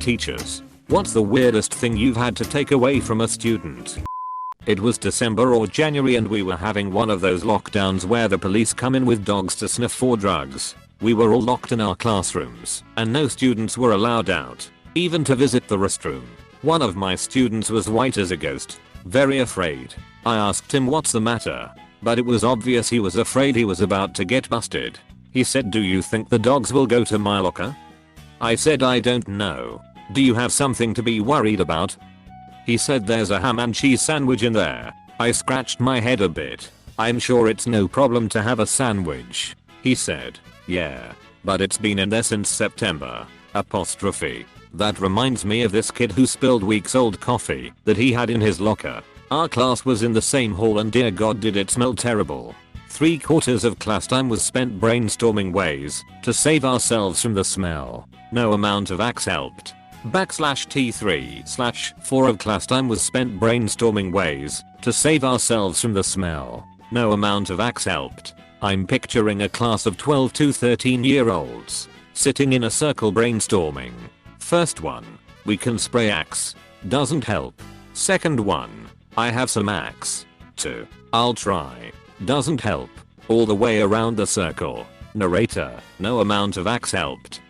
teachers. What's the weirdest thing you've had to take away from a student? It was December or January and we were having one of those lockdowns where the police come in with dogs to sniff for drugs. We were all locked in our classrooms and no students were allowed out, even to visit the restroom. One of my students was white as a ghost, very afraid. I asked him what's the matter, but it was obvious he was afraid he was about to get busted. He said, "Do you think the dogs will go to my locker?" I said, "I don't know. Do you have something to be worried about?" He said, "There's a ham and cheese sandwich in there." I scratched my head a bit. "I'm sure it's no problem to have a sandwich." He said, "Yeah, but it's been in there since September." That reminds me of this kid who spilled weeks old coffee that he had in his locker. Our class was in the same hall and dear god did it smell terrible. 3/4 of class time was spent brainstorming ways to save ourselves from the smell. No amount of axe helped. /T3/4 of class time was spent brainstorming ways to save ourselves from the smell. No amount of axe helped. I'm picturing a class of 12 to 13-year-olds sitting in a circle brainstorming. First one, "We can spray axe." Doesn't help. Second one, "I have some axe." 2, "I'll try." Doesn't help. All the way around the circle. Narrator, no amount of axe helped.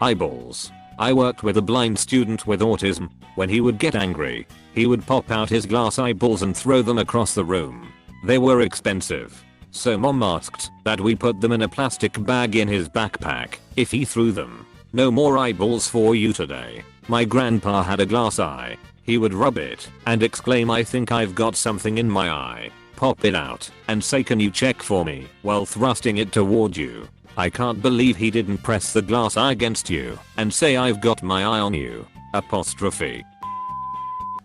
Eyeballs. I worked with a blind student with autism. When he would get angry, he would pop out his glass eyeballs and throw them across the room. They were expensive, so mom asked that we put them in a plastic bag in his backpack if he threw them. "No more eyeballs for you today." My grandpa had a glass eye. He would rub it and exclaim, "I think I've got something in my eye." Pop it out and say, "Can you check for me?" while thrusting it toward you. I can't believe he didn't press the glass eye against you and say, "I've got my eye on you."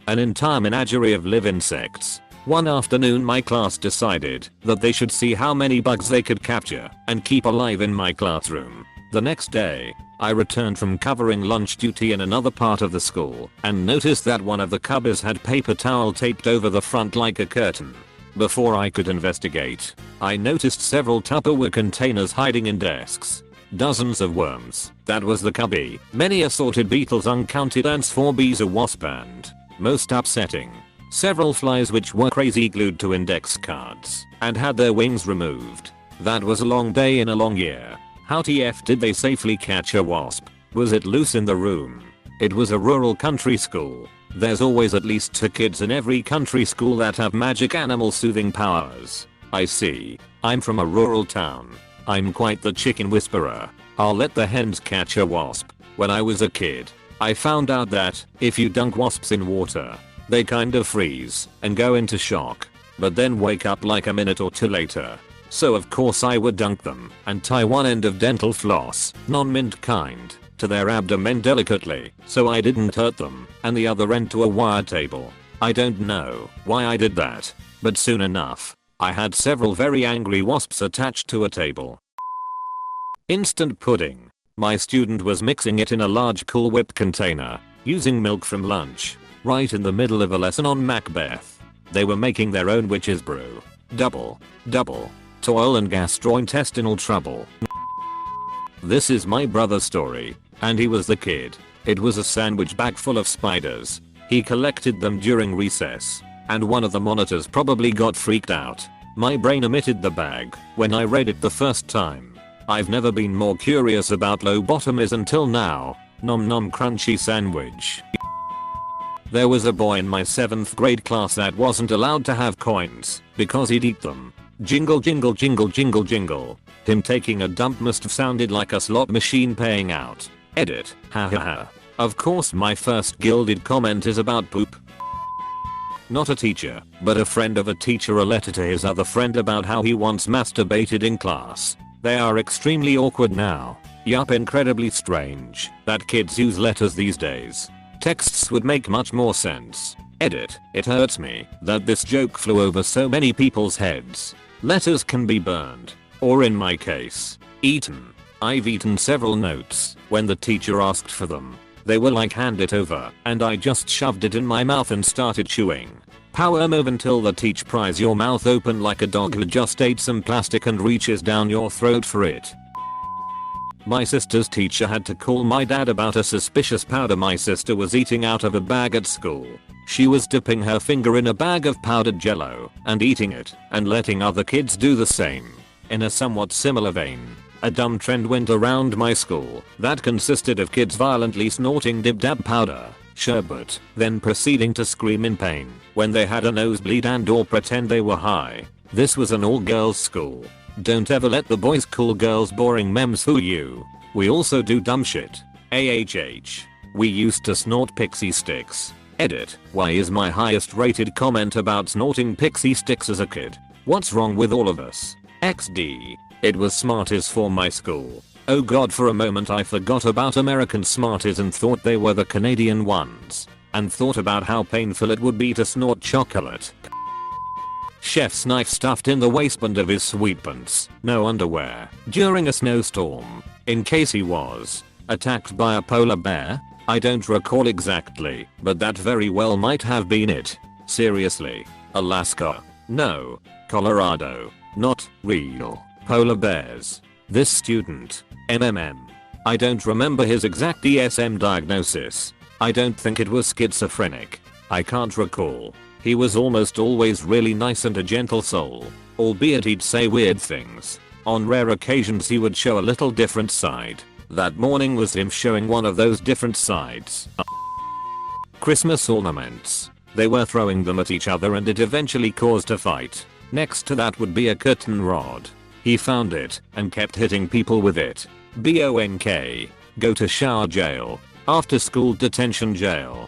An entire menagerie of live insects. One afternoon my class decided that they should see how many bugs they could capture and keep alive in my classroom. The next day, I returned from covering lunch duty in another part of the school and noticed that one of the cupboards had paper towel taped over the front like a curtain. Before I could investigate, I noticed several Tupperware containers hiding in desks. Dozens of worms. That was the cubby. Many assorted beetles, uncounted ants, 4 bees, a wasp, and, most upsetting, several flies which were crazy glued to index cards and had their wings removed. That was a long day in a long year. How TF did they safely catch a wasp? Was it loose in the room? It was a rural country school. There's always at least 2 kids in every country school that have magic animal soothing powers. I see. I'm from a rural town. I'm quite the chicken whisperer. I'll let the hens catch a wasp. When I was a kid, I found out that if you dunk wasps in water, they kind of freeze and go into shock, but then wake up like a minute or 2 later. So of course I would dunk them and tie one end of dental floss, non-mint kind, to their abdomen delicately so I didn't hurt them, and the other end to a wire table. I don't know why I did that, but soon enough, I had several very angry wasps attached to a table. Instant pudding. My student was mixing it in a large Cool Whip container, using milk from lunch, right in the middle of a lesson on Macbeth. They were making their own witch's brew. Double. Toil and gastrointestinal trouble. This is my brother's story, and he was the kid. It was a sandwich bag full of spiders. He collected them during recess, and one of the monitors probably got freaked out. My brain omitted the bag when I read it the first time. I've never been more curious about lobotomies until now. Nom nom crunchy sandwich. There was a boy in my 7th grade class that wasn't allowed to have coins because he'd eat them. Jingle jingle jingle jingle jingle. Him taking a dump must have sounded like a slot machine paying out. Edit. Ha ha ha. Of course my first gilded comment is about poop. Not a teacher, but a friend of a teacher, a letter to his other friend about how he once masturbated in class. They are extremely awkward now. Yup, incredibly strange that kids use letters these days. Texts would make much more sense. Edit. It hurts me that this joke flew over so many people's heads. Letters can be burned, or in my case, eaten. I've eaten several notes when the teacher asked for them. They were like, "Hand it over," and I just shoved it in my mouth and started chewing. Power move until the teacher pries your mouth open like a dog who just ate some plastic and reaches down your throat for it. My sister's teacher had to call my dad about a suspicious powder my sister was eating out of a bag at school. She was dipping her finger in a bag of powdered jello and eating it and letting other kids do the same. In a somewhat similar vein, a dumb trend went around my school that consisted of kids violently snorting dib-dab powder, sherbet, then proceeding to scream in pain when they had a nosebleed and or pretend they were high. This was an all-girls school. Don't ever let the boys cool girls boring memes fool you. We also do dumb shit. AHH. We used to snort pixie sticks. Edit. Why is my highest rated comment about snorting pixie sticks as a kid? What's wrong with all of us? XD. It was Smarties for my school. Oh god, for a moment I forgot about American Smarties and thought they were the Canadian ones. And thought about how painful it would be to snort chocolate. Chef's knife stuffed in the waistband of his sweatpants, no underwear, during a snowstorm, in case he was attacked by a polar bear? I don't recall exactly, but that very well might have been it. Seriously. Alaska. No. Colorado. Not real polar bears. This student. MMM. I don't remember his exact DSM diagnosis. I don't think it was schizophrenic. I can't recall. He was almost always really nice and a gentle soul, albeit he'd say weird things. On rare occasions he would show a little different side. That morning was him showing one of those different sides. Christmas ornaments. They were throwing them at each other and it eventually caused a fight. Next to that would be a curtain rod. He found it and kept hitting people with it. BONK. Go to shower jail. After school detention jail.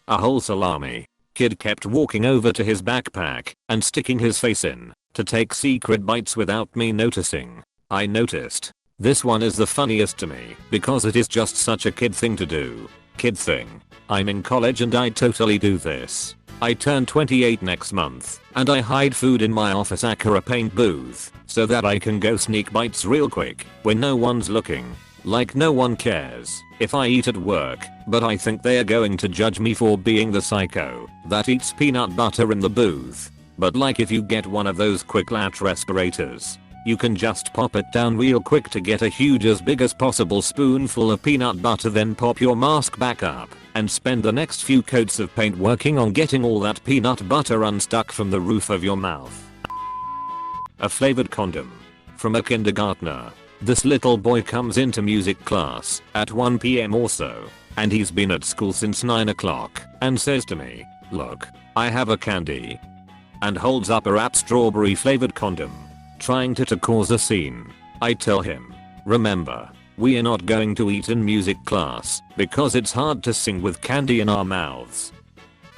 A whole salami. Kid kept walking over to his backpack and sticking his face in to take secret bites without me noticing. I noticed. This one is the funniest to me because it is just such a kid thing to do. Kid thing. I'm in college and I totally do this. I turn 28 next month and I hide food in my office Acura paint booth so that I can go sneak bites real quick when no one's looking. Like no one cares if I eat at work, but I think they are going to judge me for being the psycho that eats peanut butter in the booth. But like if you get one of those quick latch respirators, you can just pop it down real quick to get a huge as big as possible spoonful of peanut butter, then pop your mask back up and spend the next few coats of paint working on getting all that peanut butter unstuck from the roof of your mouth. A flavored condom. From a kindergartner. This little boy comes into music class at 1 PM or so, and he's been at school since 9 o'clock, and says to me, "Look, I have a candy," and holds up a wrapped strawberry flavored condom, trying to cause a scene. I tell him, "Remember, we are not going to eat in music class because it's hard to sing with candy in our mouths."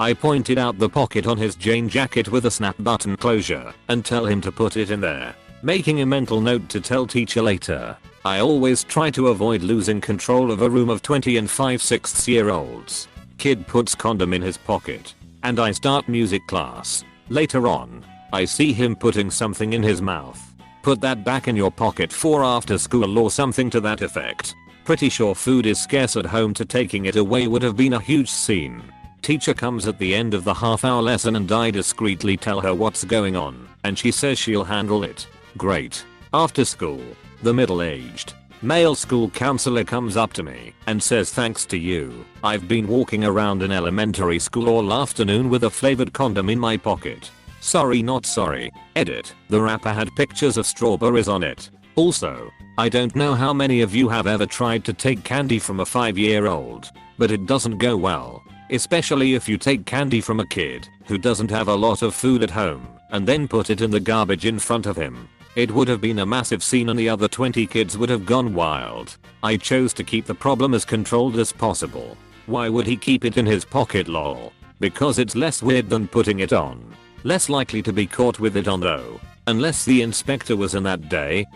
I pointed out the pocket on his jean jacket with a snap button closure and tell him to put it in there, making a mental note to tell teacher later. I always try to avoid losing control of a room of 20 and 5/6 year olds. Kid puts condom in his pocket, and I start music class. Later on, I see him putting something in his mouth. Put that back in your pocket for after school or something to that effect. Pretty sure food is scarce at home, to taking it away would have been a huge scene. Teacher comes at the end of the half-hour lesson and I discreetly tell her what's going on, and she says she'll handle it. Great. After school, the middle-aged male school counselor comes up to me and says, "Thanks to you, I've been walking around an elementary school all afternoon with a flavored condom in my pocket." Sorry, not sorry. Edit. The wrapper had pictures of strawberries on it. Also, I don't know how many of you have ever tried to take candy from a 5-year-old, but it doesn't go well. Especially if you take candy from a kid who doesn't have a lot of food at home and then put it in the garbage in front of him. It would have been a massive scene and the other 20 kids would have gone wild. I chose to keep the problem as controlled as possible. Why would he keep it in his pocket, lol? Because it's less weird than putting it on. Less likely to be caught with it on though. Unless the inspector was in that day.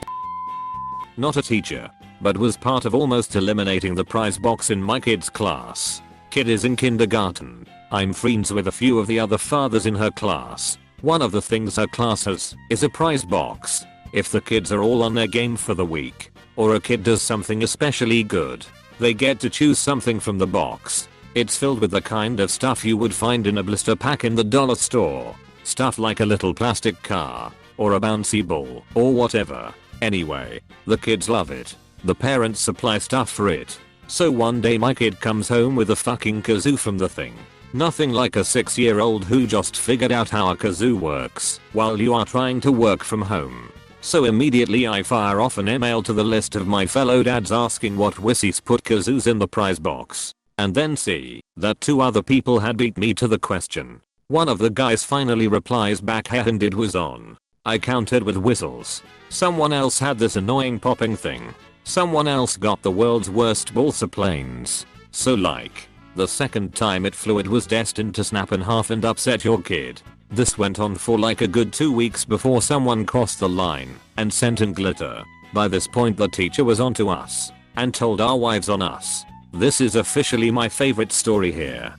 Not a teacher, but was part of almost eliminating the prize box in my kid's class. Kid is in kindergarten. I'm friends with a few of the other fathers in her class. One of the things her class has is a prize box. If the kids are all on their game for the week, or a kid does something especially good, they get to choose something from the box. It's filled with the kind of stuff you would find in a blister pack in the dollar store. Stuff like a little plastic car, or a bouncy ball, or whatever. Anyway, the kids love it. The parents supply stuff for it. So one day my kid comes home with a fucking kazoo from the thing. Nothing like a 6-year-old who just figured out how a kazoo works while you are trying to work from home. So immediately I fire off an email to the list of my fellow dads asking what wussies put kazoos in the prize box. And then see that 2 other people had beat me to the question. One of the guys finally replies back and it was on. I countered with whistles. Someone else had this annoying popping thing. Someone else got the world's worst balsa planes. So like, the second time it flew it was destined to snap in half and upset your kid. This went on for like a good 2 weeks before someone crossed the line and sent in glitter. By this point the teacher was onto us and told our wives on us. This is officially my favorite story here.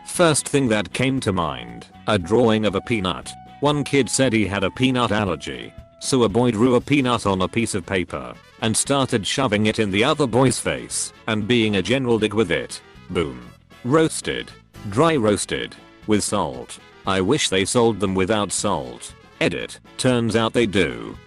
First thing that came to mind, a drawing of a peanut. One kid said he had a peanut allergy. So a boy drew a peanut on a piece of paper and started shoving it in the other boy's face and being a general dick with it. Boom. Roasted. Dry roasted. With salt. I wish they sold them without salt. Edit. Turns out they do.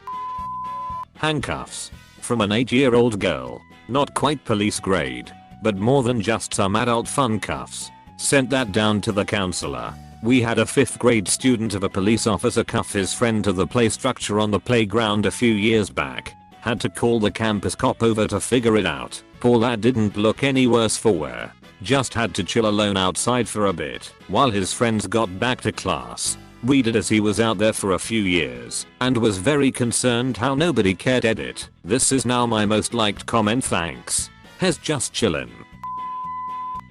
Handcuffs. From an 8-year-old girl. Not quite police grade, but more than just some adult fun cuffs. Sent that down to the counselor. We had a 5th grade student of a police officer cuff his friend to the play structure on the playground a few years back. Had to call the campus cop over to figure it out. Poor lad didn't look any worse for wear. Just had to chill alone outside for a bit while his friends got back to class. Read it as he was out there for a few years and was very concerned how nobody cared. Edit. This is now my most liked comment, thanks. Has just chillin'.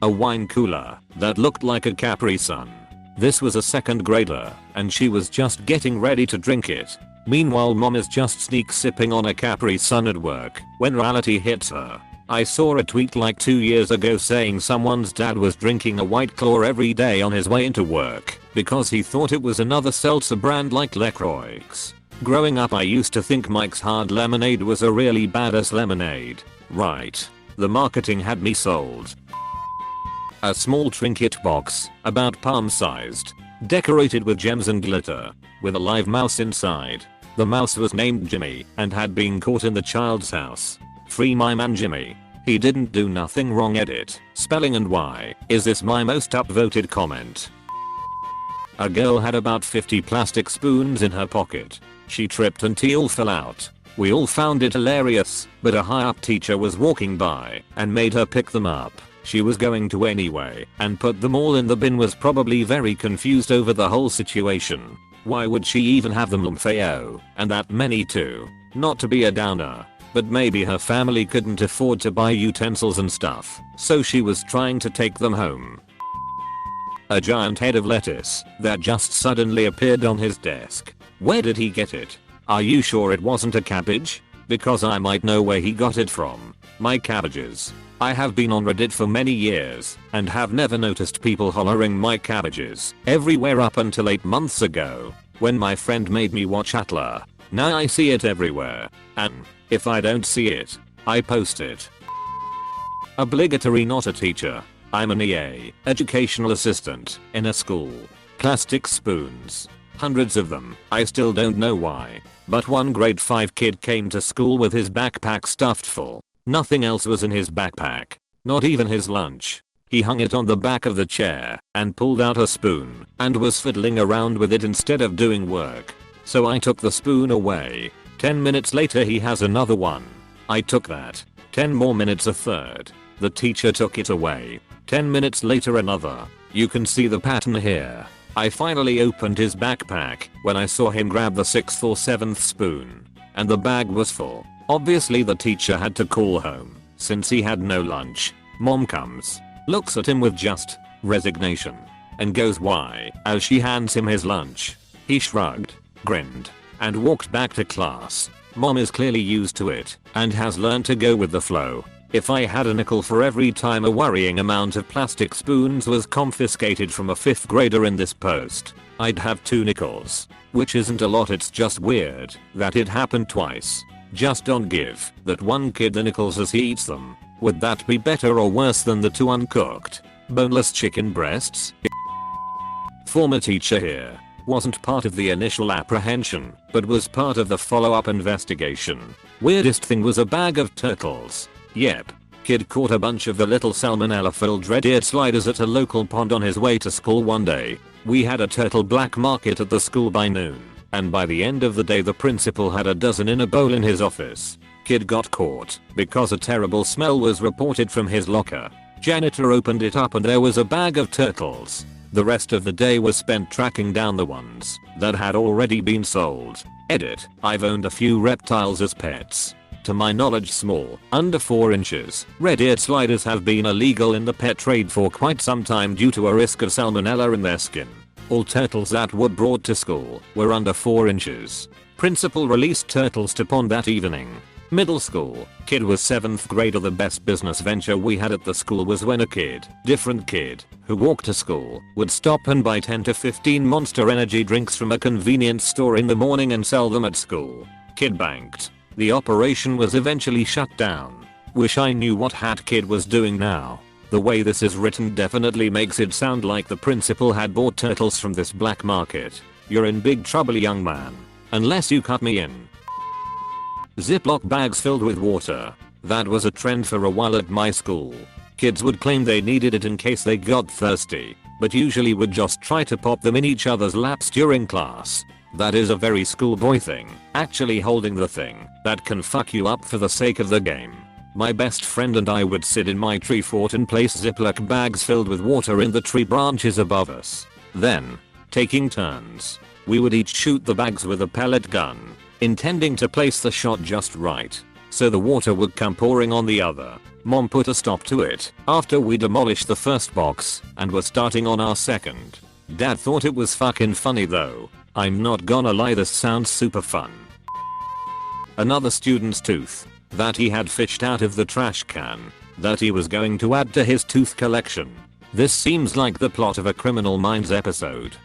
A wine cooler that looked like a Capri Sun. This was a 2nd grader and she was just getting ready to drink it. Meanwhile mom is just sneak sipping on a Capri Sun at work when reality hits her. I saw a tweet like 2 years ago saying someone's dad was drinking a White Claw every day on his way into work because he thought it was another seltzer brand like LaCroix. Growing up I used to think Mike's Hard Lemonade was a really badass lemonade. Right. The marketing had me sold. A small trinket box, about palm sized, decorated with gems and glitter, with a live mouse inside. The mouse was named Jimmy and had been caught in the child's house. Free my man Jimmy. He didn't do nothing wrong. Edit. Spelling and why is this my most upvoted comment. A girl had about 50 plastic spoons in her pocket. She tripped and teal fell out. We all found it hilarious, but a high up teacher was walking by and made her pick them up. She was going to anyway and put them all in the bin, was probably very confused over the whole situation. Why would she even have them LMFAO and that many too? Not to be a downer, but maybe her family couldn't afford to buy utensils and stuff, so she was trying to take them home. A giant head of lettuce that just suddenly appeared on his desk. Where did he get it? Are you sure it wasn't a cabbage? Because I might know where he got it from. My cabbages. I have been on Reddit for many years and have never noticed people hollering my cabbages everywhere up until 8 months ago when my friend made me watch Atla. Now I see it everywhere, and if I don't see it, I post it. Obligatory, not a teacher. I'm an EA, educational assistant, in a school. Plastic spoons. Hundreds of them. I still don't know why. But one grade 5 kid came to school with his backpack stuffed full. Nothing else was in his backpack. Not even his lunch. He hung it on the back of the chair and pulled out a spoon and was fiddling around with it instead of doing work. So I took the spoon away. 10 minutes later he has another one. I took that. 10 more minutes, a third. The teacher took it away. 10 minutes later another. You can see the pattern here. I finally opened his backpack when I saw him grab the 6th or 7th spoon. And the bag was full. Obviously the teacher had to call home since he had no lunch. Mom comes, looks at him with just resignation, and goes why as she hands him his lunch. He shrugged, grinned, and walked back to class. Mom is clearly used to it and has learned to go with the flow. If I had a nickel for every time a worrying amount of plastic spoons was confiscated from a 5th grader in this post, I'd have 2 nickels. Which isn't a lot, it's just weird that it happened twice. Just don't give that one kid the nickels as he eats them. Would that be better or worse than the 2 uncooked, boneless chicken breasts? Former teacher here. wasn't part of the initial apprehension, but was part of the follow-up investigation. Weirdest thing was a bag of turtles. Yep. Kid caught a bunch of the little salmonella-filled red-eared sliders at a local pond on his way to school one day. We had a turtle black market at the school by noon, and by the end of the day the principal had a dozen in a bowl in his office. Kid got caught because a terrible smell was reported from his locker. Janitor opened it up and there was a bag of turtles. The rest of the day was spent tracking down the ones that had already been sold. Edit. I've owned a few reptiles as pets. To my knowledge small, under 4 inches, red-eared sliders have been illegal in the pet trade for quite some time due to a risk of salmonella in their skin. All turtles that were brought to school were under 4 inches. Principal released turtles to pond that evening. Middle school, kid was 7th grader. The best business venture we had at the school was when a different kid, who walked to school, would stop and buy 10 to 15 Monster Energy drinks from a convenience store in the morning and sell them at school. Kid banked. The operation was eventually shut down. Wish I knew what hat kid was doing now. The way this is written definitely makes it sound like the principal had bought turtles from this black market. You're in big trouble, young man. Unless you cut me in. Ziploc bags filled with water. That was a trend for a while at my school. Kids would claim they needed it in case they got thirsty, but usually would just try to pop them in each other's laps during class. That is a very schoolboy thing, actually holding the thing that can fuck you up for the sake of the game. My best friend and I would sit in my tree fort and place Ziploc bags filled with water in the tree branches above us. Then, taking turns, we would each shoot the bags with a pellet gun, intending to place the shot just right, so the water would come pouring on the other. Mom put a stop to it after we demolished the first box and were starting on our second. Dad thought it was fucking funny though. I'm not gonna lie, this sounds super fun. Another student's tooth that he had fished out of the trash can that he was going to add to his tooth collection. This seems like the plot of a Criminal Minds episode.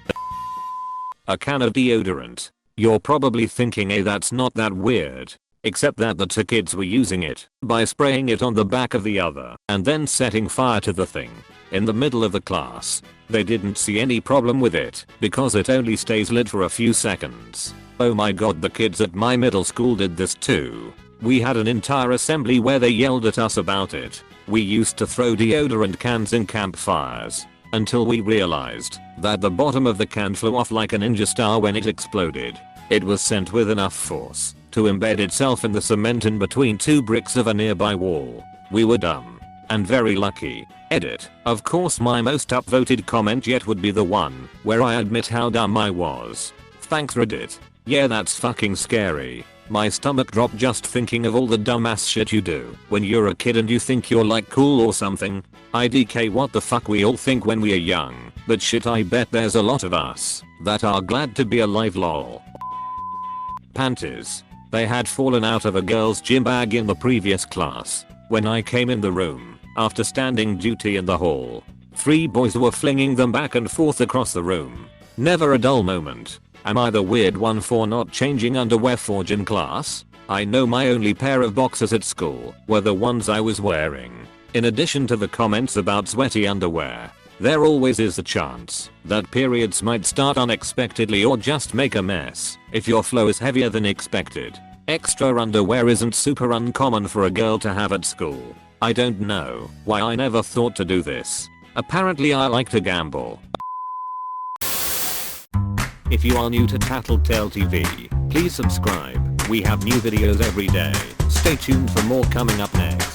A can of deodorant. You're probably thinking, hey, that's not that weird. Except that the 2 kids were using it by spraying it on the back of the other and then setting fire to the thing in the middle of the class. They didn't see any problem with it because it only stays lit for a few seconds. Oh my god, the kids at my middle school did this too. We had an entire assembly where they yelled at us about it. We used to throw deodorant cans in campfires until we realized that the bottom of the can flew off like a ninja star when it exploded. It was sent with enough force to embed itself in the cement in between 2 bricks of a nearby wall. We were dumb and very lucky. Edit. Of course my most upvoted comment yet would be the one where I admit how dumb I was. Thanks Reddit. Yeah, that's fucking scary. My stomach dropped just thinking of all the dumbass shit you do when you're a kid and you think you're like cool or something. IDK, what the fuck we all think when we are young, but shit, I bet there's a lot of us that are glad to be alive, lol. Panties. They had fallen out of a girl's gym bag in the previous class when I came in the room after standing duty in the hall. 3 boys were flinging them back and forth across the room. Never a dull moment. Am I the weird one for not changing underwear for gym class? I know my only pair of boxers at school were the ones I was wearing. In addition to the comments about sweaty underwear, there always is a chance that periods might start unexpectedly or just make a mess if your flow is heavier than expected. Extra underwear isn't super uncommon for a girl to have at school. I don't know why I never thought to do this. Apparently I like to gamble. If you are new to TattleTale TV, please subscribe. We have new videos every day. Stay tuned for more coming up next.